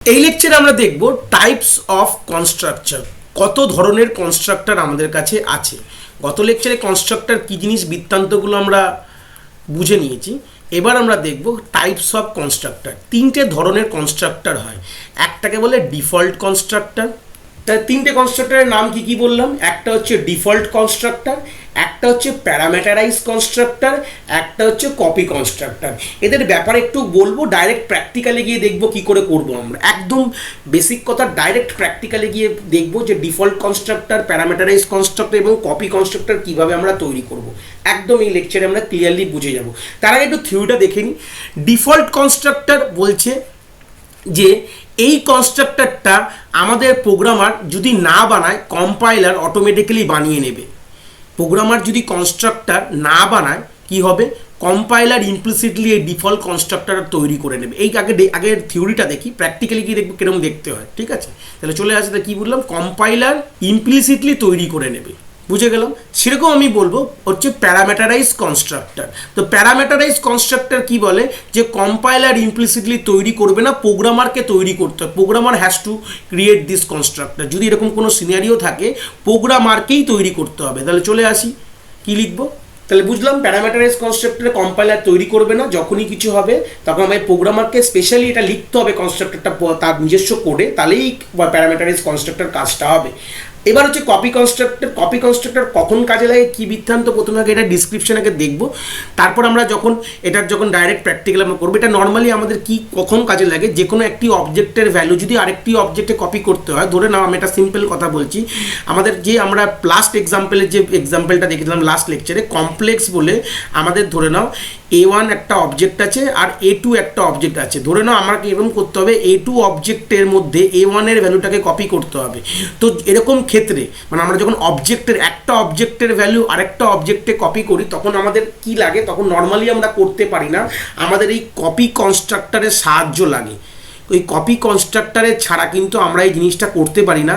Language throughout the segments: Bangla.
এই লেকচারে আমরা দেখব টাইপস অফ কনস্ট্রাকচার। কত ধরনের কনস্ট্রাক্টর আমাদের কাছে আছে। গত লেকচারে কনস্ট্রাক্টর কী জিনিস বৃত্তান্তগুলো আমরা বুঝে নিয়েছি। এবার আমরা দেখব টাইপস অফ কনস্ট্রাক্টর। তিনটে ধরনের কনস্ট্রাক্টর হয়। একটাকে বলে ডিফল্ট কনস্ট্রাক্টর। তাহলে তিনটে কনস্ট্রাক্টরের নাম কি কি বললাম? একটা হচ্ছে ডিফল্ট কনস্ট্রাক্টর, একটা হচ্ছে প্যারামিটারাইজ কনস্ট্রাক্টর, একটা হচ্ছে কপি কনস্ট্রাক্টর। এদের ব্যাপারে একটু বলবো, ডাইরেক্ট প্র্যাকটিক্যালে গিয়ে দেখবো কি করে করবো আমরা। একদম বেসিক কথা, ডাইরেক্ট প্র্যাকটিক্যালে গিয়ে দেখবো যে ডিফল্ট কনস্ট্রাক্টর, প্যারামিটারাইজ কনস্ট্রাক্টর এবং কপি কনস্ট্রাক্টর কীভাবে আমরা তৈরি করব। একদম এই লেকচারে আমরা ক্লিয়ারলি বুঝে যাব। তার আগে একটু থিওরিটা দেখে নিই। ডিফল্ট কনস্ট্রাক্টর বলছে যে এই কনস্ট্রাক্টরটা আমাদের প্রোগ্রামার যদি না বানায়, কম্পাইলার অটোমেটিক্যালি বানিয়ে নেবে। প্রোগ্রামার যদি কনস্ট্রাক্টর না বানায় কি হবে? কম্পাইলার ইমপ্লিসিটলি এই ডিফল্ট কনস্ট্রাক্টর তৈরি করে নেবে। এই আগের থিওরিটা দেখি, প্র্যাকটিক্যালি কি দেখবো কিরকম দেখতে হয়। ঠিক আছে, তাহলে চলে আসে। কি বললাম? কম্পাইলার ইমপ্লিসিটলি তৈরি করে নেবে, বুঝে গেলাম। সেরকম আমি বলবো হচ্ছে প্যারামিটারাইজ কনস্ট্রাক্টর। তো প্যারামিটারাইজ কনস্ট্রাক্টর কি বলে? যে কম্পাইলার ইমপ্লিসিটলি তৈরি করবে না, প্রোগ্রামারকে তৈরি করতে হবে। Programmer has to create this constructor. যদি এরকম কোনো সিনারিও থাকে, প্রোগ্রামারকেই তৈরি করতে হবে। তাহলে চলে আসি, কি লিখবো? তাহলে বুঝলাম প্যারামিটারাইজ কনস্ট্রাক্টরে কম্পাইলার তৈরি করবে না। যখনই কিছু হবে তখন আমাদের প্রোগ্রামারকে স্পেশালি এটা লিখতে হবে কনস্ট্রাক্টরটা তার নিজস্ব কোডে, তাহলেই প্যারামিটারাইজ কনস্ট্রাক্টর কাজটা হবে। এবার হচ্ছে কপি কনস্ট্রাক্টর। কপি কনস্ট্রাক্টর কখন কাজে লাগে, কী বৃত্তান্ত, প্রথমে আগে এটা ডিসক্রিপশন আগে দেখবো, তারপর আমরা যখন ডাইরেক্ট প্র্যাকটিক্যাল আমরা করবো। এটা নর্মালি আমাদের কি কখন কাজে লাগে? যে কোনো একটি অবজেক্টের ভ্যালু যদি আরেকটি অবজেক্টে কপি করতে হয়, ধরে নাও আমি একটা সিম্পল কথা বলছি, আমাদের যে আমরা লাস্ট এক্সাম্পলের যে এক্সাম্পলটা দেখেছিলাম লাস্ট লেকচারে, কমপ্লেক্স বলে আমাদের ধরে নাও A1 একটা অবজেক্ট আছে আর A2 একটা অবজেক্ট আছে। ধরে নাও আমাকে এরকম করতে হবে, A2 অবজেক্টের মধ্যে A1 এর ভ্যালুটাকে কপি করতে হবে। তো এরকম ক্ষেত্রে মানে আমরা যখন একটা অবজেক্টের ভ্যালু আরেকটা অবজেক্টে কপি করি, তখন আমাদের কি লাগে? তখন নর্মালি আমরা করতে পারি না, আমাদের এই কপি কনস্ট্রাক্টরের সাহায্য লাগে। ওই কপি কনস্ট্রাক্টরের ছাড়া কিন্তু আমরা এই জিনিসটা করতে পারি না।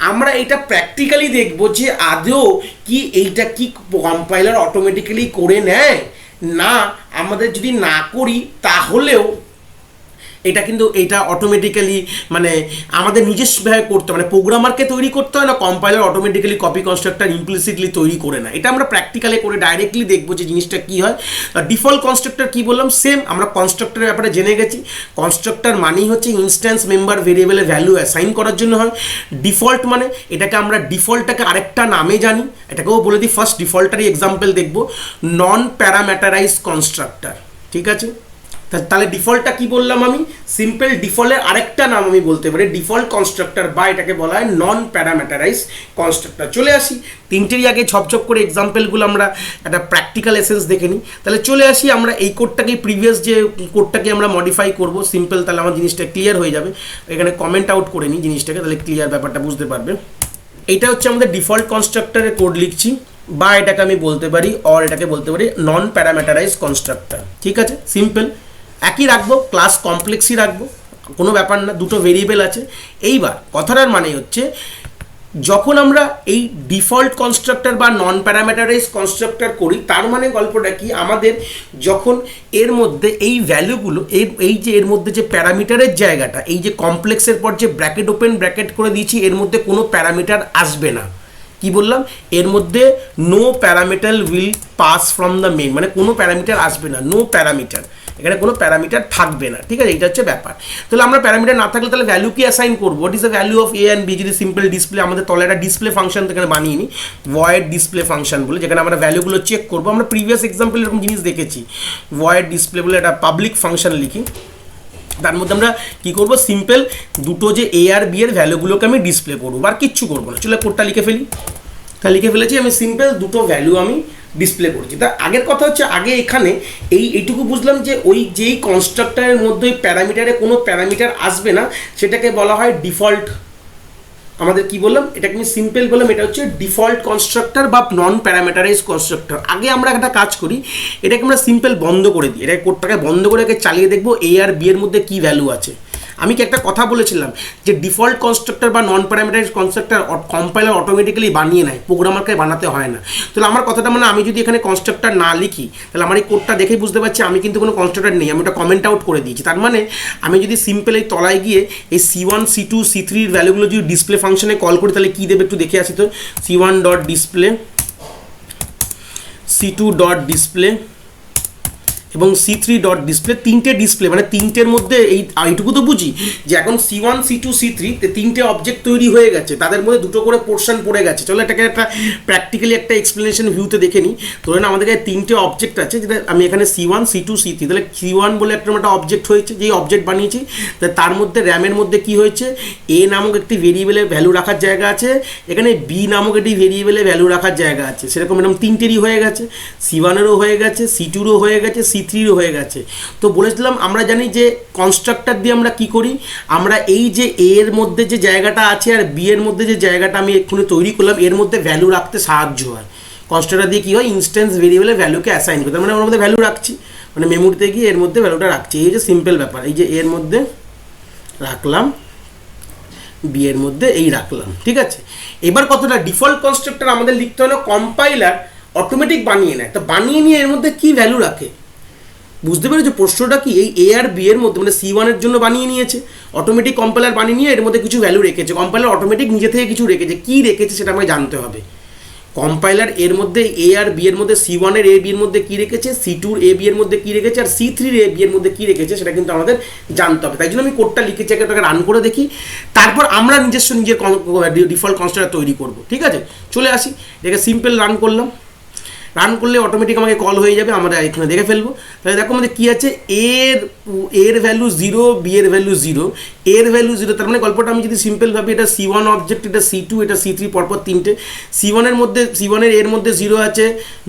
আমরা এটা প্র্যাকটিক্যালি দেখব যে আদৌ কি এইটা কি কম্পাইলার অটোমেটিক্যালি করে নেয় না। আমাদের যদি না করি তাহলেও এটা অটোমেটিক্যালি মানে আমাদের নিজস্বভাবে করতে, মানে প্রোগ্রামারকে তৈরি করতে হয় না, compiler automatically copy constructor implicitly তৈরি করে না। এটা আমরা প্র্যাকটিক্যালি করে ডাইরেক্টলি দেখবো যে জিনিসটা কী হয়। ডিফল্ট কনস্ট্রাক্টর কী বললাম? সেম, আমরা কনস্ট্রাক্টরের ব্যাপারে জেনে গেছি। কনস্ট্রাক্টর মানেই হচ্ছে ইনস্ট্যান্স মেম্বার ভেরিয়েবলের ভ্যালু অ্যাসাইন করার জন্য হয়। ডিফল্ট মানে এটাকে আমরা ডিফল্টটাকে আরেকটা নামে জানি, এটাকেও বলে দিই। ফার্স্ট ডিফল্টারই এক্সাম্পল দেখবো, নন প্যারামিটারাইজ কনস্ট্রাক্টর। ঠিক আছে, তাহলে ডিফল্টটা কি বললাম আমি? সিম্পল ডিফল্টের আরেকটা নাম আমি বলতে পারি ডিফল্ট কনস্ট্রাক্টর, বা এটাকে বলা হয় নন প্যারামিটারাইজ কনস্ট্রাক্টর। চলে আসি, তিনটেরই আগে ঝপঝপ করে এক্সাম্পলগুলো আমরা একটা প্র্যাকটিক্যাল এসেন্স দেখে নিই। তাহলে চলে আসি, আমরা এই কোডটাকে প্রিভিয়াস যে কোডটাকে আমরা মডিফাই করব সিম্পল, তাহলে আমার জিনিসটা ক্লিয়ার হয়ে যাবে। এখানে কমেন্ট আউট করে নিই জিনিসটাকে, তাহলে ক্লিয়ার ব্যাপারটা বুঝতে পারবে। এইটা হচ্ছে আমাদের ডিফল্ট কনস্ট্রাক্টরের কোড লিখছি, বা এটাকে আমি বলতে পারি এটাকে বলতে পারি নন প্যারামিটারাইজ কনস্ট্রাক্টর। ঠিক আছে, সিম্পল একই রাখবো, ক্লাস কমপ্লেক্সই রাখবো, কোনো ব্যাপার না, দুটো ভেরিয়েবল আছে। এইবার কথাটার মানে হচ্ছে যখন আমরা এই ডিফল্ট কনস্ট্রাক্টর বা নন প্যারামিটারাইজ কনস্ট্রাক্টর করি, তার মানে গল্পটা কি? আমাদের যখন এর মধ্যে এই ভ্যালুগুলো এই যে এর মধ্যে যে প্যারামিটারের জায়গাটা, এই যে কমপ্লেক্সের পর যে ব্র্যাকেট ওপেন ব্র্যাকেট করে দিয়েছি, এর মধ্যে কোনো প্যারামিটার আসবে না। কি বললাম? এর মধ্যে no parameter will pass from the main, মানে কোনো প্যারামিটার আসবে না, নো প্যারামিটার, এখানে কোনো প্যারামিটার থাকবে না। ঠিক আছে, এটা হচ্ছে ব্যাপার। তাহলে আমরা প্যারামিটার না থাকলে তাহলে ভ্যালু কি অ্যাসাইন করবো? What is the value of A and B? যদি সিম্পল ডিসপ্লে, আমাদের তলে একটা ডিসপ্লে ফাংশন এখানে বানিয়ে নিই, ভয়েড ডিসপ্লে ফাংশন বলে, যেখানে আমরা ভ্যালুগুলো চেক করবো। আমরা প্রিভিয়াস এক্সাম্পল এরকম জিনিস দেখেছি। ভয়েড ডিসপ্লে বলে একটা পাবলিক ফাংশন লিখি, তার মধ্যে আমরা কি করব? সিম্পল দুটো যে এ আর বি এর ভ্যালুগুলোকে আমি ডিসপ্লে করবো, আর কিচ্ছু করবো না। চলে কোডটা লিখে ফেলি। তা লিখে ফেলেছি আমি, সিম্পল দুটো ভ্যালু আমি ডিসপ্লে করছি। তা আগের কথা হচ্ছে, আগে এখানে এইটুকু বুঝলাম যে ওই যেই কনস্ট্রাক্টরের মধ্যে ওই প্যারামিটারে কোনো প্যারামিটার আসবে না, সেটাকে বলা হয় ডিফল্ট। আমাদের কি বললাম? এটাকে আমি সিম্পল বললাম, এটা হচ্ছে ডিফল্ট কনস্ট্রাক্টর বা নন প্যারামিটারাইজ কনস্ট্রাক্টর। আগে আমরা একটা কাজ করি, এটাকে আমরা সিম্পল বন্ধ করে দিই, এটাকে কোডটাকে বন্ধ করে চালিয়ে দেখবো এ আর বি এর মধ্যে কী ভ্যালু আছে। আমি কি একটা কথা বলেছিলাম যে ডিফল্ট কনস্ট্রাক্টর বা নন প্যারামিটারাইজ কনস্ট্রাক্টর কম্পাইলার অটোমেটিক্যালি বানিয়ে নেয়, প্রোগ্রামারকে বানাতে হয় না। তাহলে আমার কথাটা মানে আমি যদি এখানে কনস্ট্রাক্টর না লিখি তাহলে আমার এই কোডটা দেখেই বুঝতে পারছি আমি কিন্তু কোনো কনস্ট্রাক্টর নেই, আমি ওটা কমেন্ট আউট করে দিয়েছি। তার মানে আমি যদি সিম্পল এই তলায় গিয়ে এই C1 C2 C3 ভ্যালুগুলো যদি ডিসপ্লে ফাংশনে কল করি তাহলে কী দেবে একটু দেখে আসি তো। C1 dot display, C2 dot display এবং C3 ডট ডিসপ্লে, তিনটে ডিসপ্লে, মানে তিনটের মধ্যে এইটুকু তো বুঝি যে এখন C1 C2 C3 তিনটে অবজেক্ট তৈরি হয়ে গেছে, তাদের মধ্যে দুটো করে পোর্শন পড়ে গেছে। চলো এটাকে একটা প্র্যাকটিক্যালি একটা এক্সপ্লেনেশন ভিউতে দেখে নিই। ধরে না আমাদের কাছে তিনটে অবজেক্ট আছে, যেটা আমি এখানে C1 C2 C3, তাহলে C1 বলে একটা অবজেক্ট হয়েছে, যেই অবজেক্ট বানিয়েছি তার মধ্যে র্যামের মধ্যে কি হয়েছে, A নামক একটি ভেরিয়েবলের ভ্যালু রাখার জায়গা আছে, এখানে B নামক একটি ভেরিয়েবলের ভ্যালু রাখার জায়গা আছে। সেরকম এরকম তিনটেরই হয়ে গেছে, C1-এরও হয়ে গেছে, C2-রও হয়ে গেছে, C3-রও হয়ে গেছে। তো বলেছিলাম আমরা জানি যে কনস্ট্রাক্টর দিয়ে আমরা কি করি, আমরা এই যে A এর মধ্যে যে জায়গাটা আছে আর B এর মধ্যে যে জায়গাটা আমি এক্ষুনি তৈরি করলাম এর মধ্যে ভ্যালু রাখতে সাহায্য হয়। কনস্ট্রাক্টর দিয়ে কী হয়, ইনস্ট্যান্স ভেরিয়েবলের ভ্যালুকে অ্যাসাইন করতে, মানে ওর মধ্যে ভ্যালু রাখছি, মানে মেমোরিতে গিয়ে এর মধ্যে ভ্যালুটা রাখছি। এই যে সিম্পল ব্যাপার, এই যে এর মধ্যে রাখলাম, B এর মধ্যে এই রাখলাম, ঠিক আছে। এবার কতটা ডিফল্ট কনস্ট্রাক্টর আমাদের লিখতে হলো কম্পাইলার অটোমেটিক বানিয়ে নেয়। তো বানিয়ে নিয়ে এর মধ্যে কী ভ্যালু রাখে বুঝতে পেরেছো প্রশ্নটা কি, এই A আর B এর মধ্যে মানে C1-এর জন্য বানিয়ে নিয়েছে অটোমেটিক, কম্পাইলার বানিয়ে নিয়ে এর মধ্যে কিছু ভ্যালু রেখেছে, কম্পাইলার অটোমেটিক নিজে থেকে কিছু রেখেছে, কী রেখেছে সেটা আমাকে জানতে হবে। কম্পাইলার এর মধ্যে A আর B এর মধ্যে C1-এর A B এর মধ্যে কী রেখেছে, C2-র A B এর মধ্যে কী রেখেছে আর C3-র A B এর মধ্যে কী রেখেছে সেটা কিন্তু আমাদের জানতে হবে। তাই জন্য আমি কোডটা লিখেছি, এটাকে রান করে দেখি, তারপর আমরা নিজস্ব নিজের ডিফল্ট কনস্ট্রাক্টর তৈরি করব, ঠিক আছে। চলে আসি, এটাকে সিম্পল রান করলাম, রান করলে অটোমেটিক আমাকে কল হয়ে যাবে, আমরা এখানে দেখে ফেলবো। তাহলে দেখো আমাদের কী আছে, এর ভ্যালু 0, B এর ভ্যালু 0, এর ভ্যালু 0, তার মানে গল্পটা আমি যদি সিম্পল ভাবি এটা C1 অবজেক্ট, এটা C2, এটা C3, পরপর তিনটে। C1-এর মধ্যে C1-এর এর মধ্যে 0 আছে,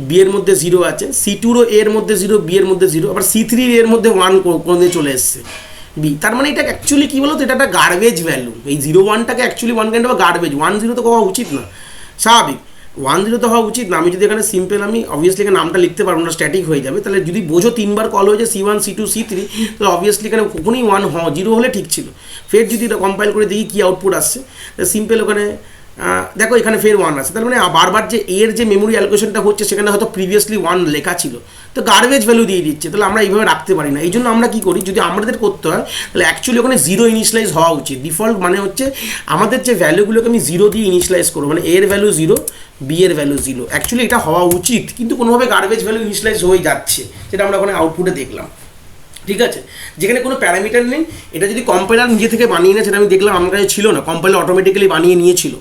B এর মধ্যে 0 আছে, C2-রও এর মধ্যে 0, B এর মধ্যে 0, আবার C3-র এর মধ্যে 1 কোনো দিয়ে চলে এসছে B। তার মানে এটা অ্যাকচুয়ালি কী বলো তো, এটা একটা গার্বেজ ভ্যালু। এই 0-1টাকে অ্যাকচুয়ালি 1 কাইন্ড অফ গার্বেজ, 1-0 তো হওয়া উচিত না, স্বাভাবিক 1-0 তো হওয়া উচিত না। আমি যদি এখানে সিম্পল আমি অবভিয়াসলি এখানে নামটা লিখতে পারবো না, স্ট্যাটিক হয়ে যাবে। তাহলে যদি বোঝো 3বার কল হয়েছে C1 C2 C3, তাহলে অবভিয়াসলি এখানে কখনই 0 হলে ঠিক ছিল। ফের যদি এটা কম্পাইল করে দেখি কী আউটপুট আসছে, সিম্পল ওখানে দেখো এখানে ফের 1 আছে, তার মানে বারবার যে এর যে মেমোরি অ্যালোকেশনটা হচ্ছে সেখানে হয়তো প্রিভিয়াসলি 1 লেখা ছিল, তো গার্বেজ ভ্যালু দিয়ে দিচ্ছে। তাহলে আমরা এইভাবে রাখতে পারি না, এই জন্য আমরা কী করি, যদি আমাদের করতে হয় তাহলে অ্যাকচুয়ালি ওখানে 0 ইনিশিয়ালাইজ হওয়া উচিত। ডিফল্ট মানে হচ্ছে আমাদের যে ভ্যালুগুলোকে আমি 0 দিয়ে ইনিশিয়ালাইজ করবো, মানে এর ভ্যালু 0, B এর ভ্যালু 0, অ্যাকচুয়ালি এটা হওয়া উচিত, কিন্তু কোনোভাবে গার্বেজ ভ্যালু ইনিশিয়ালাইজ হয়ে যাচ্ছে, সেটা আমরা ওখানে আউটপুটে দেখলাম, ঠিক আছে। যেখানে কোনো প্যারামিটার নেই, এটা যদি কম্পাইলার নিজে থেকে বানিয়ে নেয় সেটা আমি দেখলাম আমার কাছে ছিল না, কম্পাইলার অটোমেটিক্যালি বানিয়ে নিয়েছিল,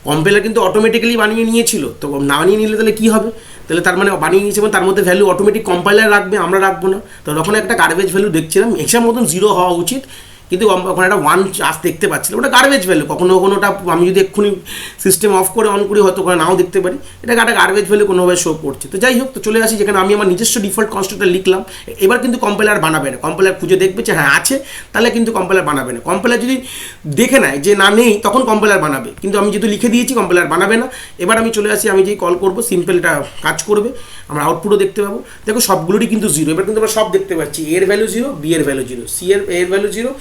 কম্পাইলার কিন্তু অটোমেটিক্যালি বানিয়ে নিয়েছিল। তো না বানিয়ে নিলে তাহলে কী হবে, তাহলে তার মানে বানিয়ে নিয়েছে এবং তার মধ্যে ভ্যালু অটোমেটিক কম্পাইলার রাখবে, আমরা রাখবো না। তো তখন একটা গার্বেজ ভ্যালু দেখছিলাম, এক্সাম মতন 0 হওয়া উচিত, কিন্তু ওখানে একটা 1 চার্জ দেখতে পাচ্ছিলাম, ওটা গার্বেজ ভ্যালু। কখনো কখনো ওটা আমি যদি এক্ষুনি সিস্টেম অফ করে অন করি হয়তো ওখানে নাও দেখতে পারি, এটা একটা গার্বেজ ভ্যালু কোনোভাবে শো করছে। তো যাই হোক, তো চলে আসি যেখানে আমি আমার নিজস্ব ডিফল্ট কনস্ট্রাক্টর লিখলাম। এবার কিন্তু কম্পাইলার বানাবে না, কম্পাইলার খুঁজে দেখবে যে হ্যাঁ আছে, তাহলে কিন্তু কম্পাইলার বানাবে না। কম্পাইলার যদি দেখে নেয় যে না নেই তখন কম্পাইলার বানাবে, কিন্তু আমি যেহেতু লিখে দিয়েছি কম্পাইলার বানাবে না। এবার আমি চলে আসি, আমি যেই কল করবো সিম্পল এটা কাজ করবে, আমরা আউটপুটও দেখতে পাবো। দেখো সবগুলোরই কিন্তু 0, এবার কিন্তু আমরা সব দেখতে পাচ্ছি, এর ভ্যালু 0, B এর ভ্যালু 0, C এর ভ্যালু 0,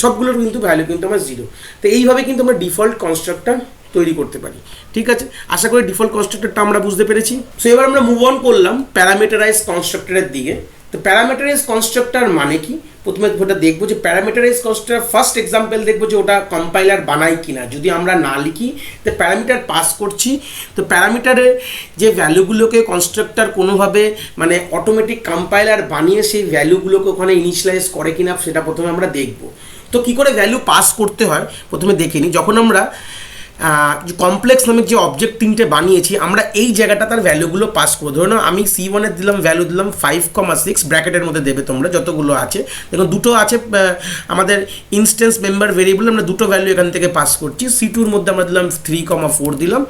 সবগুলোর কিন্তু ভ্যালু কিন্তু আমার 0। তো এইভাবে কিন্তু আমরা ডিফল্ট কনস্ট্রাক্টর তৈরি করতে পারি, ঠিক আছে। আশা করি ডিফল্ট কনস্ট্রাক্টরটা আমরা বুঝতে পেরেছি। সো এবার আমরা মুভ অন করলাম প্যারামিটারাইজ কনস্ট্রাক্টরের দিকে। তো প্যারামিটারাইজ কনস্ট্রাক্টর মানে কি, প্রথমে ওটা দেখবো যে প্যারামিটারাইজ কনস্ট্রাক্টর ফার্স্ট এক্সাম্পল দেখবো যে ওটা কম্পাইলার বানায় কিনা। যদি আমরা না লিখি তো প্যারামিটার পাস করছি, তো প্যারামিটারের যে ভ্যালুগুলোকে কনস্ট্রাক্টর কোনোভাবে মানে অটোমেটিক কম্পাইলার বানিয়ে সেই ভ্যালুগুলোকে ওখানে ইনিশিয়ালাইজ করে কিনা সেটা প্রথমে আমরা দেখবো। তো কী করে ভ্যালু পাস করতে হয় প্রথমে দেখে নিই। যখন আমরা কমপ্লেক্স নামে যে অবজেক্ট 3টে বানিয়েছি, আমরা এই জায়গাটা তার ভ্যালুগুলো পাস করবো। ধরুন আমি C1-এর দিলাম ভ্যালু দিলাম 5,6, ব্র্যাকেটের মধ্যে দেবে তোমরা যতগুলো আছে। দেখুন দুটো আছে আমাদের ইনস্ট্যান্স মেম্বার ভেরিয়েবল, আমরা দুটো ভ্যালু এখান থেকে পাস করছি। C2-র মধ্যে আমরা দিলাম 3,4 দিলাম,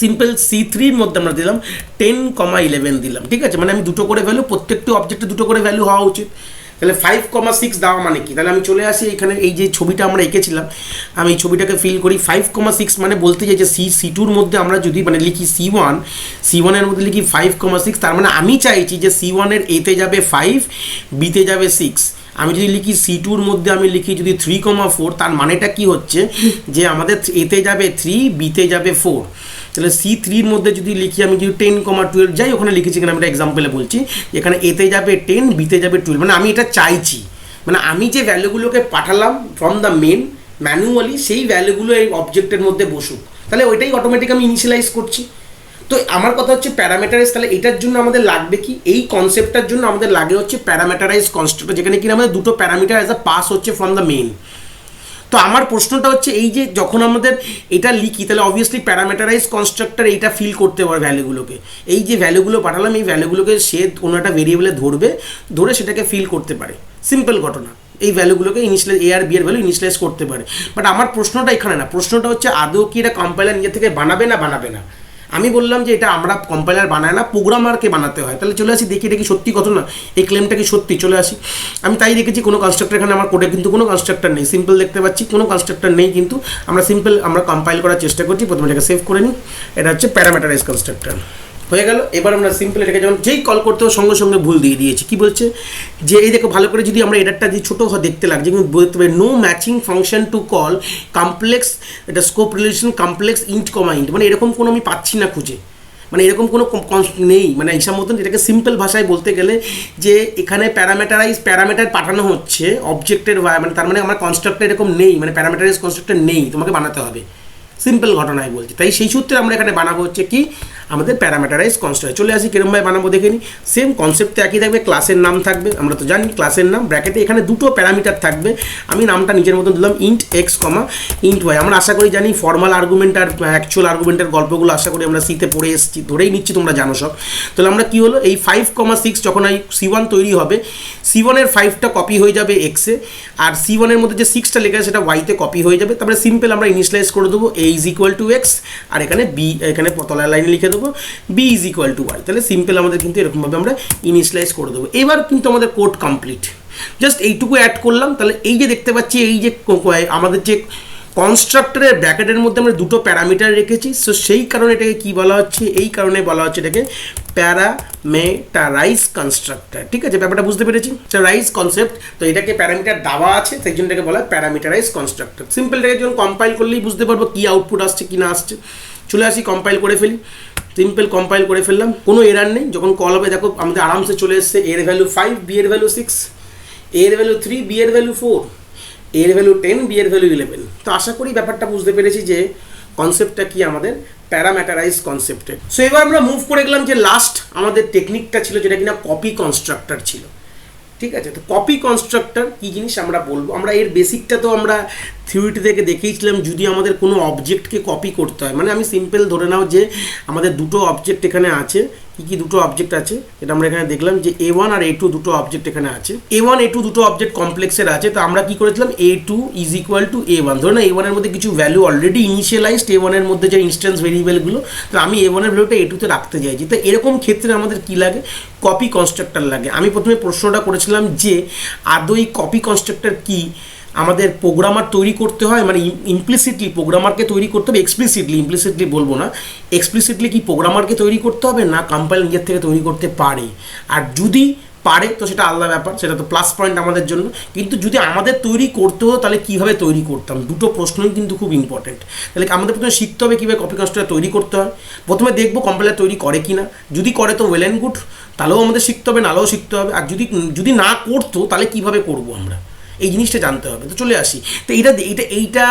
সিম্পল C3-র মধ্যে আমরা দিলাম 10,11 দিলাম, ঠিক আছে। মানে আমি দুটো করে ভ্যালু, প্রত্যেকটি অবজেক্টে দুটো করে ভ্যালু হওয়া উচিত। তাহলে 5,6 দেওয়া মানে কি, তাহলে আমি চলে আসি এখানে, এই যে ছবিটা আমরা এঁকেছিলাম আমি এই ছবিটাকে ফিল করি। 5,6 মানে বলতে চাই যে C2-র মধ্যে আমরা যদি মানে লিখি C1-এর মধ্যে লিখি 5,6, তার মানে আমি চাইছি যে C1-এর A-তে যাবে 5, B-তে যাবে 6, আমি যদি লিখি C2-র মধ্যে আমি লিখি যদি 3,4, তার মানেটা কি হচ্ছে যে আমাদের এতে যাবে 3, বিতে যাবে 4। তাহলে C3-র মধ্যে যদি লিখি আমি যদি 10,12 যাই, ওখানে লিখেছি, এখানে আমি একটা এক্সাম্পলে বলছি, এখানে এতে যাবে 10, বিতে যাবে 12, মানে আমি এটা চাইছি, মানে আমি যে ভ্যালুগুলোকে পাঠালাম ফ্রম দ্য মেন ম্যানুয়ালি, সেই ভ্যালুগুলো এই অবজেক্টের মধ্যে বসুক, তাহলে ওইটাই অটোমেটিক আমি ইনিশিয়ালাইজ করছি। তো আমার কথা হচ্ছে প্যারামিটারাইজ, তাহলে এটার জন্য আমাদের লাগবে কি, এই কনসেপ্টটার জন্য আমাদের লাগে হচ্ছে প্যারামিটারাইজ কনস্ট্রাক্টর, যেখানে কিনা আমাদের দুটো প্যারামিটার অ্যাজ আ পাস হচ্ছে ফ্রম দ্য মেন। তো আমার প্রশ্নটা হচ্ছে এই যে যখন আমাদের এটা লিখি, তাহলে অবভিয়াসলি প্যারামিটারাইজ কনস্ট্রাক্টর এইটা ফিল করতে পারে ভ্যালুগুলোকে, এই যে ভ্যালুগুলো পাঠালাম এই ভ্যালুগুলোকে সে কোনো একটা ভেরিয়েবলে ধরে সেটাকে ফিল করতে পারে, সিম্পল ঘটনা। এই ভ্যালুগুলোকে ইনিশিয়ালাইজ, এ আর বি এর ভ্যালু ইনিশিয়ালাইজ করতে পারে। বাট আমার প্রশ্নটা এখানে না, প্রশ্নটা হচ্ছে আদৌ কি এটা কম্পাইলার নিজে থেকে বানাবে না। আমি বললাম যে এটা আমরা কম্পাইলার বানায় না, প্রোগ্রামারকে বানাতে হয়। তাহলে চলে আসি দেখি এটা কি সত্যি কথা না, এই ক্লেমটা কি সত্যি, চলে আসি। আমি তাই দেখেছি কোনো কনস্ট্রাক্টর এখানে আমার কোডে কিন্তু কোনো কনস্ট্রাক্টর নেই, সিম্পল দেখতে পাচ্ছি কোনো কনস্ট্রাক্টর নেই, কিন্তু আমরা কম্পাইল করার চেষ্টা করছি। প্রথমে এটাকে সেভ করে নিই, এটা হচ্ছে প্যারামিটারাইজ কনস্ট্রাক্টর হয়ে গেল। এবার আমরা সিম্পল এটাকে যখন যেই কল করতে হবে সঙ্গে সঙ্গে ভুল দিয়ে দিয়েছি। কি বলছে যে এই দেখো ভালো করে যদি আমরা এটারটা যদি ছোটো দেখতে লাগছে, কিন্তু বলতে হবে no matching function to call complex, এটা scope relation complex int comma int, মানে এরকম কোনো আমি পাচ্ছি না খুঁজে, মানে এরকম কোনো নেই। মানে হিসাব মতন এটাকে সিম্পল ভাষায় বলতে গেলে যে এখানে প্যারামিটার পাঠানো হচ্ছে অবজেক্টের, মানে তার মানে আমার কনস্ট্রাক্টর এরকম নেই, মানে প্যারামিটারাইজ কনস্ট্রাক্টর নেই, তোমাকে বানাতে হবে, সিম্পল ঘটনায় বলছি। তাই সেই সূত্রে আমরা এখানে বানাবো হচ্ছে কি আমাদের প্যারামিটারাইজ কনস্ট্রাক্টর। চলে আসি কিরমভাবে বানাবো দেখে নিই। সেম কনসেপ্টে একই থাকবে, ক্লাসের নাম থাকবে, আমরা তো জানি ক্লাসের নাম, ব্র্যাকেটে এখানে দুটো প্যারামিটার থাকবে। আমি নামটা নিজের মতন দিলাম int x comma int Y. আমরা আশা করি জানি ফর্মাল আর্গুমেন্ট আর অ্যাকচুয়াল আর্গুমেন্টের গল্পগুলো আশা করি আমরা সিতে পড়ে এসেছি, ধরেই নিচ্ছি তোমরা জানো সব। তাহলে আমরা কী হলো এই 5,6 যখন এই C1 তৈরি হবে, C1-এর 5টা কপি হয়ে যাবে এক্সে, আর C1-এর মধ্যে যে 6টা লেখা আছে সেটা ওয়াইতে কপি হয়ে যাবে। তারপরে সিম্পল আমরা ইনিশিয়ালাইজ করে দেবো a is equal to x, আর এখানে বি, এখানে তলার লাইনে লিখে দেবো b is equal to y. তাহলে সিম্পল আমাদের কিন্তু এরকমভাবে আমরা ইনিশিয়ালাইজ করে দেবো। এবার কিন্তু আমাদের কোড কমপ্লিট, জাস্ট এইটুকু অ্যাড করলাম। তাহলে এই যে দেখতে পাচ্ছি এই যে আমাদের যে কনস্ট্রাক্টরের ব্র্যাকেটের মধ্যে আমরা দুটো প্যারামিটার রেখেছি, সো সেই কারণে এটাকে কী বলা হচ্ছে, এই কারণে বলা হচ্ছে এটাকে প্যারামিটারাইজ কনস্ট্রাক্টর। ঠিক আছে, ব্যাপারটা বুঝতে পেরেছি, রাইজ কনসেপ্ট। তো এটাকে প্যারামিটার দেওয়া আছে, সেই জন্য এটাকে বলা হয় প্যারামিটারাইজ কনস্ট্রাক্টর। সিম্পল এটাকে যখন কম্পাইল করলেই বুঝতে পারবো কী আউটপুট আসছে কি না আসছে। চলে আসি কম্পাইল করে ফেলি, সিম্পল কম্পাইল করে ফেললাম, কোনো এরার নেই। যখন কল হবে দেখো আমাদের আরামসে চলে এসছে এর ভ্যালু 5, বি এর ভ্যালু 6, এর ভ্যালু 3, বি এর ভ্যালু 4, এর ভ্যালু 10, বি এর ভ্যালু 11। তো আশা করি ব্যাপারটা বুঝতে পেরেছি যে কনসেপ্টটা কি আমাদের প্যারামিটারাইজ কনসেপ্টে। সো এবার আমরা মুভ করে গেলাম যে লাস্ট আমাদের টেকনিকটা ছিল যেটা কিনা কপি কনস্ট্রাক্টর ছিল। ঠিক আছে, তো কপি কনস্ট্রাক্টর কী জিনিস আমরা বলবো। আমরা এর বেসিকটা তো আমরা থিওরিটি থেকে দেখিয়েছিলাম, যদি আমাদের কোনো অবজেক্টকে কপি করতে হয়, মানে আমি সিম্পল ধরে নাও যে আমাদের দুটো অবজেক্ট এখানে আছে। কী দুটো অবজেক্ট আছে এটা আমরা এখানে দেখলাম যে A1 আর A2 দুটো অবজেক্ট এখানে আছে। A1 A2 দুটো অবজেক্ট কমপ্লেক্সের আছে। তো আমরা কী করেছিলাম A2 is equal two A1, ধরে না A1-এর মধ্যে কিছু ভ্যালু অলরেডি ইনিশিয়ালাইজড, A1-এর মধ্যে যে ইনস্ট্যান্স ভেরিয়েবলগুলো, তো আমি A1-এর ভ্যালুটা A2-তে রাখতে চাইছি। তো এরকম ক্ষেত্রে আমাদের কী লাগে, কপি কনস্ট্রাক্টর লাগে। আমি প্রথমে প্রশ্নটা করেছিলাম যে আদৌ এই কপি কনস্ট্রাক্টর কি আমাদের প্রোগ্রামার তৈরি করতে হয়, মানে ইমপ্লিসিটলি প্রোগ্রামারকে তৈরি করতে হবে, ইমপ্লিসিটলি বলবো না, এক্সপ্লিসিটলি কি প্রোগ্রামারকে তৈরি করতে হবে না কম্পাইলার নিজের থেকে তৈরি করতে পারে। আর যদি পারে তো সেটা আলাদা ব্যাপার, সেটা তো প্লাস পয়েন্ট আমাদের জন্য। কিন্তু যদি আমাদের তৈরি করতে হতো তাহলে কীভাবে তৈরি করতাম, দুটো প্রশ্নই কিন্তু খুব ইম্পর্টেন্ট। তাহলে আমাদের প্রথমে শিখতে হবে কীভাবে কপি কনস্ট্রাক্টর তৈরি করতে হয়। প্রথমে দেখবো কম্পাইলার তৈরি করে কি না, যদি করে তো ওয়েল অ্যান্ড গুড, তাহলেও আমাদের শিখতে হবে, নাহলেও শিখতে হবে। আর যদি না করতো তাহলে কীভাবে করবো আমরা, এই জিনিসটা জানতে হবে। তো চলে আসি, তো এইটা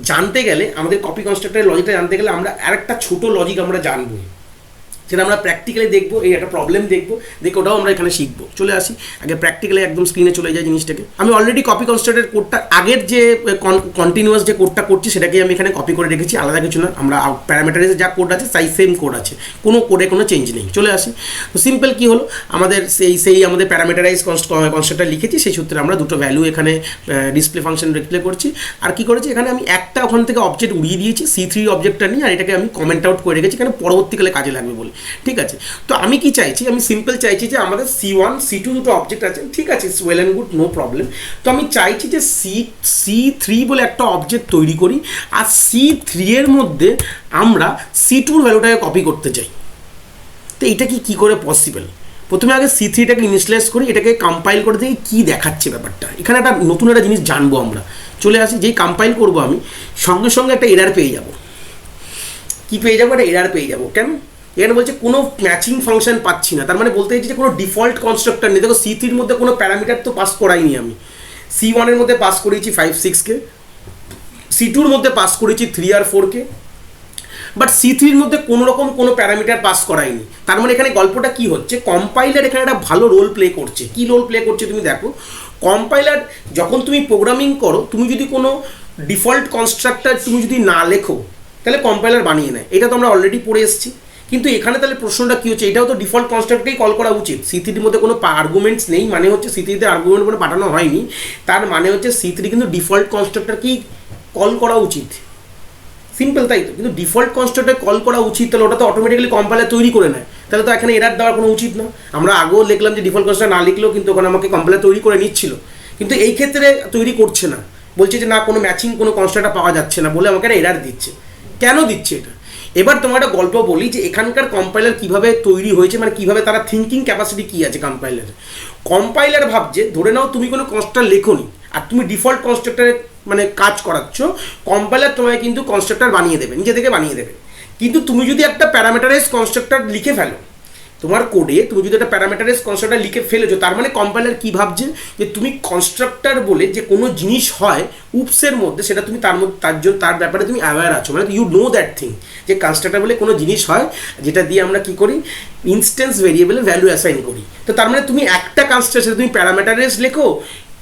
জানতে গেলে আমাদের কপি কনস্ট্রাক্টরের লজিকটা জানতে গেলে আমরা আরেকটা ছোটো লজিক আমরা জানবো, সেটা আমরা প্র্যাকটিক্যালি দেখবো। এই একটা প্রবলেম দেখবো, দেখে ওটাও আমরা এখানে শিখবো। চলে আসি আগে প্র্যাকটিক্যালি, একদম স্ক্রিনে চলে যায় জিনিসটাকে। আমি অলরেডি কপি কনস্ট্রাক্টরের কোডটা আগের যে কন্টিনিউয়াস যে কোডটা করছি সেটাকে আমি এখানে কপি করে রেখেছি, আলাদা কিছু না। আমরা প্যারামিটারাইজে যা কোড আছে তাই সেম কোড আছে, কোনো কোডে কোনো চেঞ্জ নেই। চলে আসি, তো সিম্পল কী হলো আমাদের সেই আমাদের প্যারামিটারাইজ কনস্ট্রাক্টর লিখেছি, সেই সূত্রে আমরা দুটো ভ্যালু এখানে ডিসপ্লে ফাংশন ডিসপ্লে করছি। আর কি করেছি এখানে আমি একটা ওখান থেকে অবজেক্ট উড়িয়ে দিয়েছি, C3 অবজেক্টটা নিয়ে, আর এটাকে আমি কমেন্ট আউট করে রেখেছি এখানে পরবর্তীকালে কাজে লাগবে বলে। ঠিক আছে, তো আমি কি চাইছি, আমি সিম্পল চাইছি যে আমাদের C1 C2 দুটো অবজেক্ট আছে, ঠিক আছে, well and good, no problem. তো আমি চাইছি যে C3 বলে একটা অবজেক্ট তৈরি করি, আর C3 এর মধ্যে আমরা C2 ভ্যালুটাকে কপি করতে চাই। তো এটা কি করে পসিবল, প্রথমে আগে C3টাকে ইনিশিয়ালাইজ করি, এটাকে কম্পাইল করে দিই কী দেখাচ্ছে ব্যাপারটা। এখানে একটা নতুন একটা জিনিস জানবো আমরা। চলে আসি, যেই কম্পাইল করবো আমি সঙ্গে সঙ্গে একটা এরার পেয়ে যাব। কি পেয়ে যাবো? একটা এরার পেয়ে যাবো। কেন? এখানে বলছে কোনো ম্যাচিং ফাংশন পাচ্ছি না, তার মানে বলতে চাইছি যে কোনো ডিফল্ট কনস্ট্রাক্টর নেই। দেখো C3-র মধ্যে কোনো প্যারামিটার তো পাস করাইনি আমি। C1-এর মধ্যে পাস করেছি 5, 6কে, C2-র মধ্যে পাস করেছি 3 আর 4কে, বাট C3-র মধ্যে কোনো রকম কোনো প্যারামিটার পাস করায়নি। তার মানে এখানে গল্পটা কি হচ্ছে, কম্পাইলার এখানে একটা ভালো রোল প্লে করছে। কি রোল প্লে করছে তুমি দেখো, কম্পাইলার যখন তুমি প্রোগ্রামিং করো, তুমি যদি কোনো ডিফল্ট কনস্ট্রাক্টর তুমি যদি না লেখো তাহলে কম্পাইলার বানিয়ে নেয়। এটা তো আমরা অলরেডি পড়ে এসেছি। কিন্তু এখানে তাহলে প্রশ্নটা কী হচ্ছে, এটাও তো ডিফল্ট কনস্ট্রাক্টকেই কল করা উচিত। C3-র মধ্যে কোনো আর্গুমেন্টস নেই, মানে হচ্ছে C3-তে আর্গুমেন্ট করে পাঠানো হয়নি, তার মানে হচ্ছে C3 কিন্তু ডিফল্ট কনস্ট্রাক্টরকেই কল করা উচিত। সিম্পল, তাই তো। কিন্তু ডিফল্ট কনস্ট্রাক্টর কল করা উচিত, তাহলে ওটা তো অটোমেটিক্যালি কম্পাইলার তৈরি করে নেয়। তাহলে তো এখানে এরার দেওয়ার কোনো উচিত না। আমরা আগেও লিখলাম যে ডিফল্ট কনস্ট্রাক্টর না লিখলেও কিন্তু ওখানে আমাকে কম্পাইলার তৈরি করে নিচ্ছিল, কিন্তু এই ক্ষেত্রে তৈরি করছে না। বলছে যে না, কোনো ম্যাচিং কোনো কনস্ট্রাক্টর পাওয়া যাচ্ছে না বলে আমাকে একটা এরার দিচ্ছে। কেন দিচ্ছে এটা? এবার তোমার একটা গল্প বলি যে এখানকার কম্পাইলার কীভাবে তৈরি হয়েছে, মানে কীভাবে তারা থিঙ্কিং ক্যাপাসিটি কী আছে কম্পাইলারের। কম্পাইলার ভাবছে, ধরে নাও তুমি কোনো কনস্ট্রাক্টর লেখোনি আর তুমি ডিফল্ট কনস্ট্রাক্টরে মানে কাজ করাচ্ছ, কম্পাইলার তোমায় কিন্তু কনস্ট্রাক্টর বানিয়ে দেবে, নিজে থেকে বানিয়ে দেবে। কিন্তু তুমি যদি একটা প্যারামিটারাইজ কনস্ট্রাক্টর লিখে ফেলো তোমার কোডে, তুমি যদি একটা প্যারামিটারাইজ কনস্ট্রাক্টর লিখে ফেলেছো, তার মানে কম্পাইলার কী ভাবছে যে তুমি কনস্ট্রাক্টর বলে যে কোনো জিনিস হয় উপসের মধ্যে, সেটা তুমি তার মধ্যে তার ব্যাপারে তুমি অ্যাওয়্যার আছো, মানে ইউ নো দ্যাট থিং, যে কনস্ট্রাক্টর বলে কোনো জিনিস হয় যেটা দিয়ে আমরা কী করি, ইনস্ট্যান্স ভেরিয়েবলের ভ্যালু অ্যাসাইন করি। তো তার মানে তুমি একটা কনস্ট্রাক্টর তুমি প্যারামিটারাইজ লেখো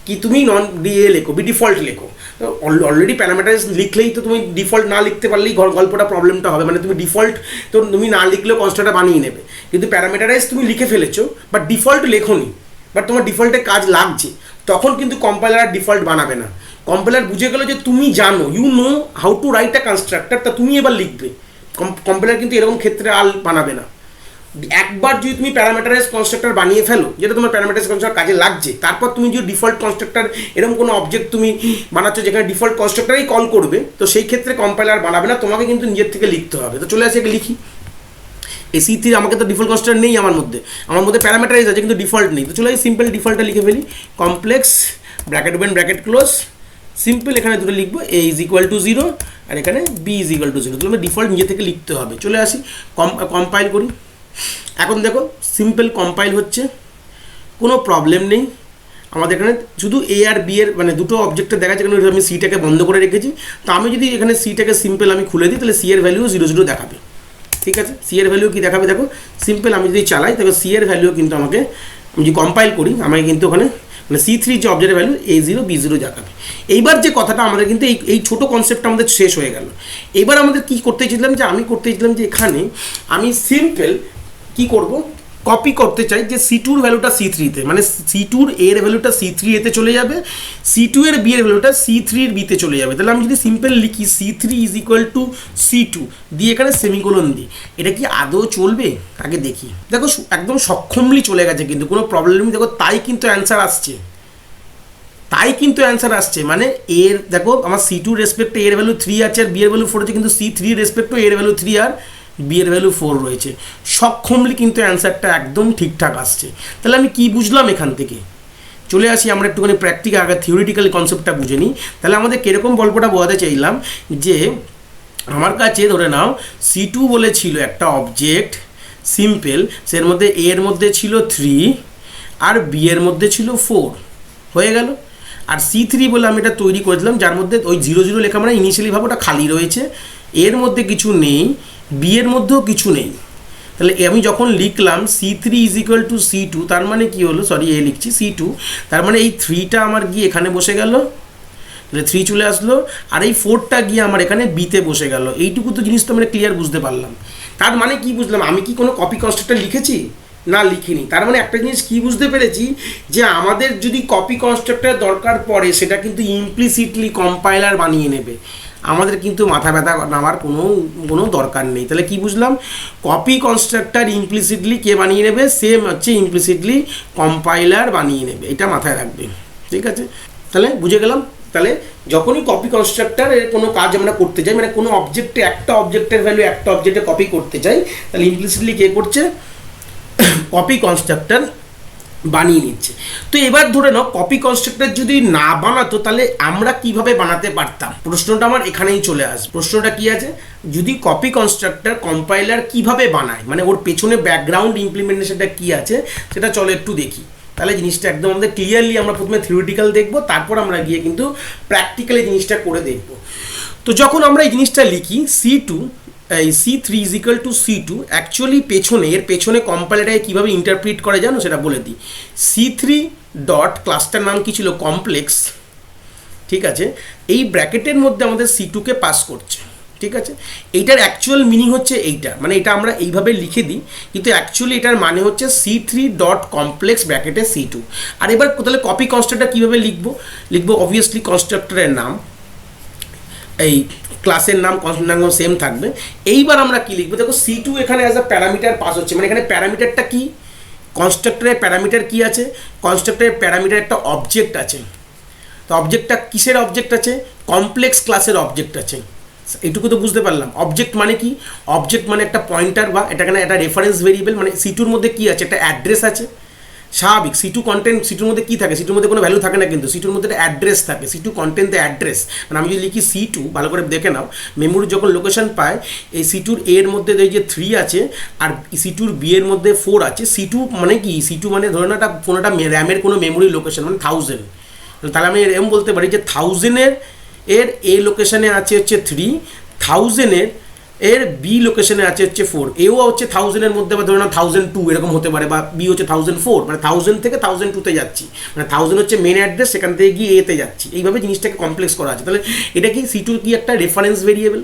কি তুমি নন ডিএ লেখো, ডিফল্ট লেখো। তো অলরেডি প্যারামিটারাইজ লিখলেই তো তুমি ডিফল্ট না লিখতে পারলেই গল্পটা প্রবলেমটা হবে। মানে তুমি ডিফল্ট তো তুমি না লিখলেও কনস্ট্রাক্টর বানিয়ে নেবে, কিন্তু প্যারামিটারাইজ তুমি লিখে ফেলেছো বাট ডিফল্ট লেখোনি, বাট তোমার ডিফল্টে কাজ লাগছে, তখন কিন্তু কম্পাইলার ডিফল্ট বানাবে না। কম্পাইলার বুঝে গেলো যে তুমি জানো, you know how to write a constructor, তা তুমি এবার লিখবে। কম্পাইলার কিন্তু এরকম ক্ষেত্রে আর বানাবে না। একবার যদি তুমি প্যারামিটারাইজ কনস্ট্রাক্টর বানিয়ে ফেলো যেটা তোমার প্যারামিটারাইজ কনস্ট্রাক্টর কাজে লাগছে, তারপর তুমি যদি ডিফল্ট কনস্ট্রাক্টর এরকম কোনো অবজেক্ট তুমি বানাচ্ছ যেখানে ডিফল্ট কনস্ট্রাক্টরই কল করবে, তো সেই ক্ষেত্রে কম্পাইলার বানাবে না, তোমাকে কিন্তু নিজের থেকে লিখতে হবে। তো চলে আসে লিখি, এই C3 আমাকে তো ডিফল্ট কনস্ট্রাক্টর নেই আমার মধ্যে প্যারামিটারাইজ আছে কিন্তু ডিফল্ট নেই। তো চলে আসি সিম্পল ডিফল্টটা লিখে ফেলি, complex bracket open bracket close, simple এখানে দুটো লিখবো, A = 0 আর এখানে B = 0। তাহলে ডিফল্ট নিজে থেকে লিখতে হবে। চলে আসি কম্পাইল করি। এখন দেখো সিম্পল কম্পাইল হচ্ছে, কোনো প্রবলেম নেই। আমাদের এখানে শুধু A আর B এর মানে দুটো অবজেক্টে দেখা যাচ্ছে, কারণ আমি C-টাকে বন্ধ করে রেখেছি। তো আমি যদি এখানে C-টাকে সিম্পল আমি খুলে দিই তাহলে C এর ভ্যালু 0 0 দেখাবে। ঠিক আছে, C এর ভ্যালু কি দেখাবে দেখো, সিম্পল আমি যদি চালাই তবে C এর ভ্যালু কিন্তু আমাকে, আমি যদি কম্পাইল করি আমাকে কিন্তু ওখানে মানে C3 যে অবজেক্টের ভ্যালু A0 B0 দেখাবে। এইবার যে কথাটা আমাদের কিন্তু এই ছোটো কনসেপ্টটা আমাদের শেষ হয়ে গেল। এবার আমাদের কী করতে চাইছিলাম, যে আমি করতে চাইছিলাম যে এখানে আমি সিম্পল কি করব, কপি করতে চাই যে C2-র ভ্যালুটা C3-তে, মানে C2-র এর ভ্যালুটা C3-এতে চলে যাবে, C2 এর B এর ভ্যালুটা C3-র B-তে চলে যাবে। তাহলে আমি যদি সিম্পল লিখি C3 = C2 দিয়ে এখানে সেমিকোলন দিই, এটা কি আদৌ চলবে? আগে দেখি। দেখো একদম সক্ষমলি চলে গেছে, কিন্তু কোনো প্রবলেম নেই। দেখো তাই কিন্তু অ্যান্সার আসছে, মানে এর দেখো আমার C2 রেসপেক্টে এর ভ্যালু 3 আছে আর B এর ভ্যালু 4 আছে, কিন্তু C3 রেসপেক্টে এর ভ্যালু 3 আর B এর ভ্যালু 4 রয়েছে। সক্ষমলি কিন্তু অ্যান্সারটা একদম ঠিকঠাক আসছে। তাহলে আমি কি বুঝলাম এখান থেকে? চলে আসি আমরা একটুখানি প্র্যাকটিক্যাল, আগে থিওরিটিক্যাল কনসেপ্টটা বুঝে নিই। তাহলে আমাদের কীরকম গল্পটা বোঝাতে চাইলাম, যে আমার কাছে ধরে নাও C2 বলে ছিল একটা অবজেক্ট সিম্পল, সের মধ্যে A এর মধ্যে ছিল 3 আর B এর মধ্যে ছিল 4, হয়ে গেল। আর C3 বলে আমি এটা তৈরি করেছিলাম যার মধ্যে ওই 0 0 লেখা মানে ইনিশিয়ালি ভাবে ওটা খালি রয়েছে, এর মধ্যে কিছু নেই, B এর মধ্যেও কিছু নেই। তাহলে আমি যখন লিখলাম C3 = C2, তার মানে কি হলো, সরি এ লিখছি C2, তার মানে এই 3টা আমার গিয়ে এখানে বসে গেল, তাহলে 3 চলে আসলো, আর এই 4টা গিয়ে আমার এখানে B-তে বসে গেল। এইটুকু তো জিনিস তো আমরা ক্লিয়ার বুঝতে পারলাম। তার মানে কি বুঝলাম, আমি কি কোনো কপি কনস্ট্রাক্টর লিখেছি? না, লিখিনি। তার মানে একটা জিনিস কি বুঝতে পেরেছি, যে আমাদের যদি কপি কনস্ট্রাক্টর দরকার পড়ে সেটা কিন্তু ইমপ্লিসিটলি কম্পাইলার বানিয়ে নেবে, আমাদের কিন্তু মাথা ব্যথা নেওয়ার কোনো দরকার নেই। তাহলে কি বুঝলাম, কপি কনস্ট্রাক্টর ইমপ্লিসিটলি কে বানিয়ে নেবে, সেম হচ্ছে ইমপ্লিসিটলি কম্পাইলার বানিয়ে নেবে, এটা মাথায় রাখবে। ঠিক আছে, তাহলে বুঝে গেলাম। তাহলে যখনই কপি কনস্ট্রাক্টরের কোনো কাজ আমরা করতে যাই, মানে কোনো অবজেক্টে একটা অবজেক্টের ভ্যালু একটা অবজেক্টে কপি করতে চাই, তাহলে ইমপ্লিসিটলি কে করছে, কপি কনস্ট্রাক্টর বানিয়ে নিচ্ছে। তো এবার ধরে নাও কপি কনস্ট্রাক্টর যদি না বানাতো তাহলে আমরা কিভাবে বানাতে পারতাম, প্রশ্নটা আমার এখানেই চলে আসে। প্রশ্নটা কি আছে, যদি কপি কনস্ট্রাক্টর কম্পাইলার কিভাবে বানায়, মানে ওর পেছনে ব্যাকগ্রাউন্ড ইমপ্লিমেন্টেশনটা কি আছে সেটা চলো একটু দেখি। তাহলে জিনিসটা একদম আমাদের ক্লিয়ারলি আমরা প্রথমে থিওরিটিক্যাল দেখবো, তারপর আমরা গিয়ে কিন্তু প্র্যাকটিক্যালি জিনিসটা করে দেখবো। তো যখন আমরা এই জিনিসটা লিখি C2 এই C3 is equal two C2, actually এর পেছনে কম্পাইলারটাকে কীভাবে ইন্টারপ্রিট করে জানো সেটা বলে দিই। C3 ডট ক্লাসটার নাম কি ছিল, কমপ্লেক্স, ঠিক আছে। এই ব্র্যাকেটের মধ্যে আমাদের C2কে পাস করছে, ঠিক আছে। এইটার অ্যাকচুয়াল মিনিং হচ্ছে এইটা, মানে এটা আমরা এইভাবে লিখে দিই, কিন্তু অ্যাকচুয়ালি এটার মানে হচ্ছে C3 ডট কমপ্লেক্স ব্র্যাকেটে C2। আর এবার তাহলে কপি কনস্ট্রাক্টর কীভাবে লিখবো অবভিয়াসলি কনস্ট্রাক্টরের নাম, এই ক্লাসের নাম কনস্ট্রাক্টর সেম থাকবে। এইবার আমরা কি লিখবো, দেখো C2 এখানে অ্যাজ আ প্যারামিটার পাস হচ্ছে, মানে এখানে প্যারামিটারটা কি, কনস্ট্রাক্টরের প্যারামিটার কি আছে, কনস্ট্রাক্টরের প্যারামিটার একটা অবজেক্ট আছে। তো অবজেক্টটা কিসের অবজেক্ট আছে, কমপ্লেক্স ক্লাসের অবজেক্ট আছে। এইটুকু তো বুঝতে পারলাম। অবজেক্ট মানে কি, অবজেক্ট মানে একটা পয়েন্টার বা এটাখানে একটা রেফারেন্স ভেরিয়েবল, মানে C2-র মধ্যে কি আছে, একটা অ্যাড্রেস আছে। স্বাভাবিক C2 কন্টেন্ট, C2-র মধ্যে কী থাকে, C2-র মধ্যে কোনো ভ্যালু থাকে না, কিন্তু C2-র মধ্যে একটা অ্যাড্রেস থাকে। C2 কন্টেন্ট দ্য অ্যাড্রেস, মানে আমি যদি লিখি C2, ভালো করে দেখে নাও, মেমোরি যখন লোকেশন পায় এই C2-র এর মধ্যে যে 3 আছে আর C2-র বি এর মধ্যে 4 আছে। C2 মানে কি, C2 মানে ধরে না কোনো একটা র্যামের কোনো মেমোরি লোকেশন, মানে 1000। তাহলে আমি এরকম বলতে পারি যে 1000-এর এ লোকেশনে আছে হচ্ছে 3, 1000-এর এর বি লোকেশনে আছে হচ্ছে 4, এও হচ্ছে 1000-এর মধ্যে বা ধরে নাও 1002 এরকম হতে পারে, বা বি হচ্ছে 1004, মানে 1000 থেকে 1002-তে যাচ্ছি, মানে 1000 হচ্ছে মেন অ্যাড্রেস, সেখান থেকে গিয়ে এতে যাচ্ছি। এইভাবে জিনিসটাকে কমপ্লেক্স করা আছে। তাহলে এটা কি C2 কি একটা রেফারেন্স ভেরিয়েবল,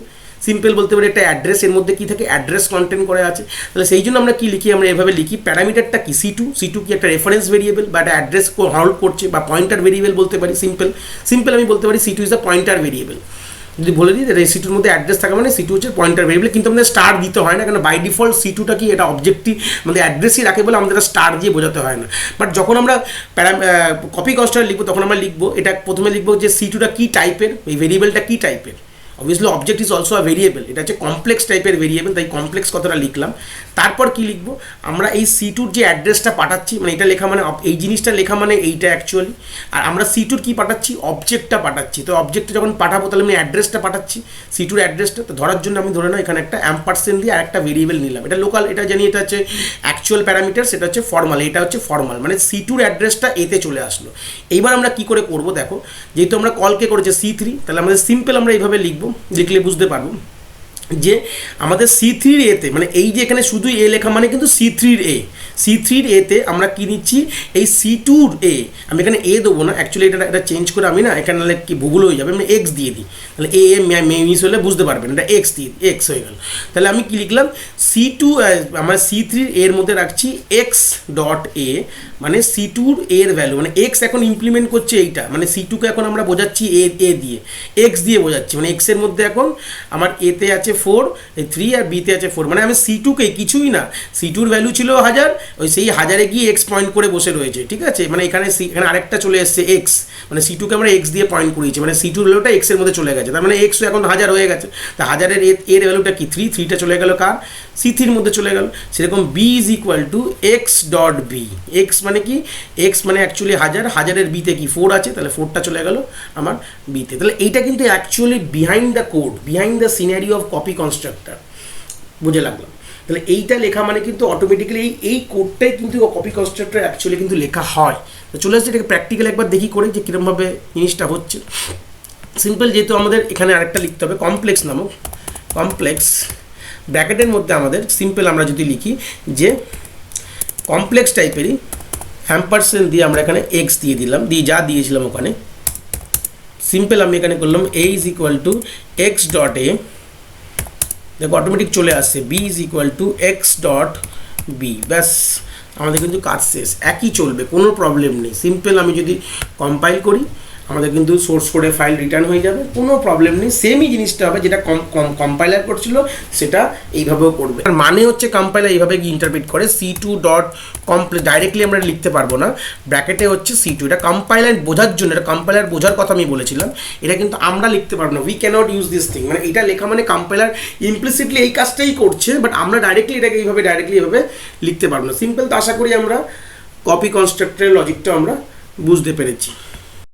সিম্পল বলতে পারি একটা অ্যাড্রেস, এর মধ্যে কি থাকে, অ্যাড্রেস কন্টেন্ট করে আছে। তাহলে সেই জন্য আমরা কি লিখি, আমরা এভাবে লিখি প্যারামিটারটা কি C2 কি একটা রেফারেন্স ভেরিয়েবল বা একটা অ্যাড্রেস হোল্ড করছে, বা পয়েন্টার ভেরিয়েবল বলতে পারি। সিম্পল আমি বলতে পারি C2 is the pointer variable. যদি বলে দিই C2-র মধ্যে অ্যাড্রেস থাকে মানে C2 হচ্ছে পয়েন্টার ভেরিয়েবল, কিন্তু আমাদের স্টার দিতে হয় না, কারণ বাই ডিফল্ট C2টা কি এটা অবজেক্টিভ আমাদের অ্যাড্রেসই রাখে বলে আমাদের স্টার দিয়ে বোঝাতে হয় না। বাট যখন আমরা কপি কনস্ট্রাক্টর লিখবো তখন আমরা লিখবো এটা, প্রথমে লিখবো যে C2টা কী টাইপের, এই ভেরিয়েবলটা কী টাইপের। Obviously object is also a variable, এটা হচ্ছে কমপ্লেক্স টাইপের ভেরিয়েবল, তাই কমপ্লেক্স কথাটা লিখলাম। তারপর কি লিখবো, আমরা এই C2-র যে অ্যাড্রেসটা পাঠাচ্ছি, মানে এটা লেখা মানে এই জিনিসটা লেখা মানে এইটা অ্যাকচুয়ালি, আর আমরা C2-র কী পাঠাচ্ছি, অবজেক্টটা পাঠাচ্ছি। তো অবজেক্টটা যখন পাঠাবো তাহলে আমি অ্যাড্রেসটা পাঠাচ্ছি, C2-র অ্যাড্রেসটা। তো ধরার জন্য আমি ধরে নাও এখানে একটা অ্যাম্পারসেন্ট দিয়ে আর একটা ভেরিয়েবল নিলাম, এটা লোকাল, এটা জানি এটা হচ্ছে অ্যাকচুয়াল প্যারামিটার, সেটা হচ্ছে ফর্মাল, এটা হচ্ছে ফর্মাল, মানে C2-র অ্যাড্রেসটা এতে চলে আসলো। এইবার আমরা কি করে করবো দেখো, যেহেতু আমরা কলকে করেছে C3, তাহলে আমাদের সিম্পল আমরা এইভাবে লিখবো, লিখলে বুঝতে পারবো যে আমাদের C3-র এতে, মানে এই যে এখানে শুধু এ লেখা মানে কিন্তু C3-র এতে আমরা কি নিচ্ছি, এই C2-র এ, আমি এখানে এ দেবো না অ্যাকচুয়ালি, এটা চেঞ্জ করে আমি না এখানে কি ভুল হয়ে যাবে, আমি এক্স দিয়ে দিই, তাহলে এ মিস হলে বুঝতে পারবেন, এটা এক্স হয়ে গেল। তাহলে আমি কি লিখলাম, C2 আমার C3-র এর মধ্যে রাখছি এক্স ডট এ, মানে C2-র এর ভ্যালু, মানে এক্স এখন ইমপ্লিমেন্ট করছে এইটা, মানে C2-কে এখন আমরা বোঝাচ্ছি এ দিয়ে, এক্স দিয়ে বোঝাচ্ছি, মানে এক্সের মধ্যে এখন আমার এতে আছে 4, এই 3 আর বিতে আছে 4, মানে আমি C2-কে কিছুই না, C2-র ভ্যালু ছিল 1000, ওই সেই 1000-এ গিয়ে এক্স পয়েন্ট করে বসে রয়েছে, ঠিক আছে। মানে এখানে আরেকটা চলে এসছে এক্স, মানে C2-কে আমরা এক্স দিয়ে পয়েন্ট করিয়েছি, মানে C2-র ভ্যালুটা এক্সের মধ্যে চলে গেছে, তার মানে এক্স এখন 1000 হয়ে গেছে। তা 1000-এর এর ভ্যালুটা কি 3টা চলে গেল কার, C3-র মধ্যে চলে গেল। সেরকম B is equal to x dot B, X মানে কি, এক্স মানে অ্যাকচুয়ালি 1000-এর বিতে কি 4 আছে, তাহলে 4টা চলে গেল আমার বিতে। তাহলে এইটা কিন্তু actually behind the code, behind the scenario of copy constructor, বুঝে লাগলাম। তাহলে এইটা লেখা মানে কিন্তু অটোমেটিক্যালি এই কোডটাই কিন্তু কপি কনস্ট্রাক্টর অ্যাকচুয়ালি কিন্তু লেখা হয়। তো চলে আসছে এটাকে প্র্যাকটিক্যাল একবার দেখি করে যে কীরকমভাবে জিনিসটা হচ্ছে। সিম্পল, যেহেতু আমাদের এখানে আরেকটা লিখতে হবে কমপ্লেক্স নামক, কমপ্লেক্স ব্র্যাকেটের মধ্যে আমাদের সিম্পল আমরা যদি লিখি যে কমপ্লেক্স টাইপেরই অ্যাম্পারসেন্ট দিয়ে আমরা এখানে এক্স দিয়ে দিলাম, দিয়ে যা দিয়েছিলাম ওখানে সিম্পল আমি এখানে করলাম a is equal to x dot a, দেখো অটোমেটিক চলে আসছে b is equal to x dot b, ব্যাস আমাদের কিন্তু কাজ শেষ। একই চলবে, কোনো প্রবলেম নেই। সিম্পল আমি যদি কম্পাইল করি আমাদের কিন্তু সোর্স কোডে ফাইল রিটার্ন হয়ে যাবে, কোনো প্রবলেম নেই। সেমই জিনিসটা হবে যেটা কম্পাইলার করছিল সেটা এইভাবেও করবে। আর মানে হচ্ছে কম্পাইলার এইভাবে ইন্টারপ্রিট করে C2 ডট কমপ্লিট, ডাইরেক্টলি আমরা লিখতে পারবো না, ব্র্যাকেটে হচ্ছে C2, এটা কম্পাইলার বোঝার জন্য, এটা কম্পাইলার বোঝার কথা আমি বলেছিলাম, এটা কিন্তু আমরা লিখতে পারবো না। We cannot use this thing, মানে এটা লেখা মানে কম্পাইলার ইমপ্লিসিটলি এই কাজটাই করছে, বাট আমরা ডাইরেক্টলি এটাকে ডাইরেক্টলি এইভাবে লিখতে পারবো না। সিম্পল। তো আশা করি আমরা কপি কনস্ট্রাক্টরের লজিকটা আমরা বুঝতে পেরেছি।